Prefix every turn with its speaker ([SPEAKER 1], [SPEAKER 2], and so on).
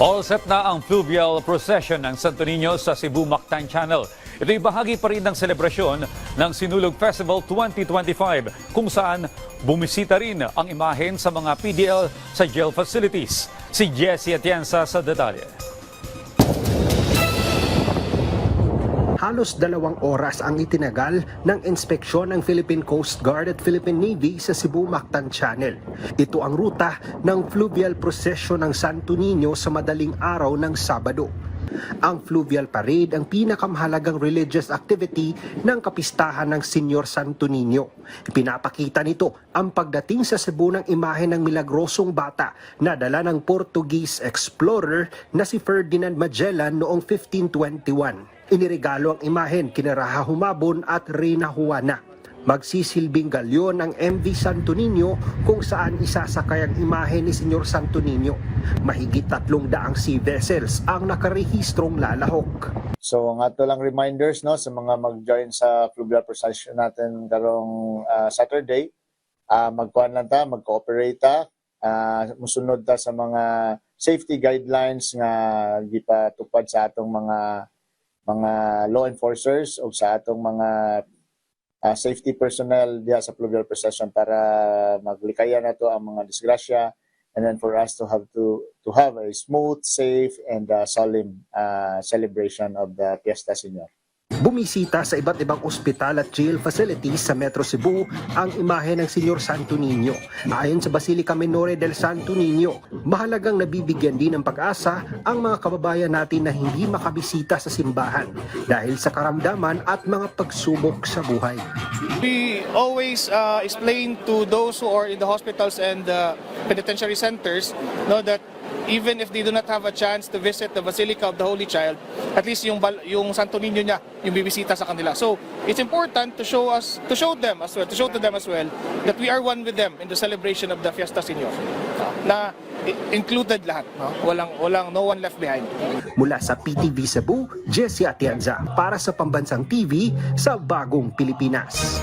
[SPEAKER 1] All set na ang fluvial procession ng Santo Niño sa Cebu Mactan Channel. Ito'y bahagi pa rin ng selebrasyon ng Sinulog Festival 2025 kung saan bumisita rin ang imahen sa mga PDL sa jail facilities. Si Jessie Atienza sa detalye.
[SPEAKER 2] Halos 2 oras ang itinagal ng inspeksyon ng Philippine Coast Guard at Philippine Navy sa Cebu Mactan Channel. Ito ang ruta ng fluvial procession ng Santo Niño sa madaling araw ng Sabado. Ang fluvial parade ang pinakamahalagang religious activity ng kapistahan ng Senyor Santo Niño. Pinapakita nito ang pagdating sa Cebu ng imahe ng milagrosong bata na dala ng Portuguese explorer na si Ferdinand Magellan noong 1521. Iniregalo ang imahen kina Raha Humabon at Reyna Juana. Magsisilbing galyon ng MV Santo Niño kung saan isasakay ang imahe ni Senyor Santo Niño. Mahigit 300 sea vessels ang nakarehistrong lalahok.
[SPEAKER 3] So nga to lang reminders no sa mga mag-join sa fluvial procession natin karong Saturday. Magkuhan lang ta, mag-cooperate ta, musunod ta sa mga safety guidelines nga gipatupad sa atong mga law enforcers o sa atong mga safety personnel diha sa fluvial procession para maglikaya na to ang mga disgrasya, and then for us to have a smooth, safe and solemn celebration of the Fiesta Señor.
[SPEAKER 2] Bumisita sa iba't ibang ospital at jail facilities sa Metro Cebu ang imahe ng Senyor Santo Niño. Ayon sa Basilica Minore del Santo Niño, mahalagang nabibigyan din ng pag-asa ang mga kababayan natin na hindi makabisita sa simbahan dahil sa karamdaman at mga pagsubok sa buhay.
[SPEAKER 4] We always explain to those who are in the hospitals and penitentiary centers that even if they do not have a chance to visit the Basilica of the Holy Child, at least yung Santo Niño niya, yung bibisita sa kanila. So, it's important to show to them as well that we are one with them in the celebration of the Fiesta Señor. Na included lahat, no? No one left behind.
[SPEAKER 2] Mula sa PTV Cebu, Jessie Atienza para sa Pambansang TV sa Bagong Pilipinas.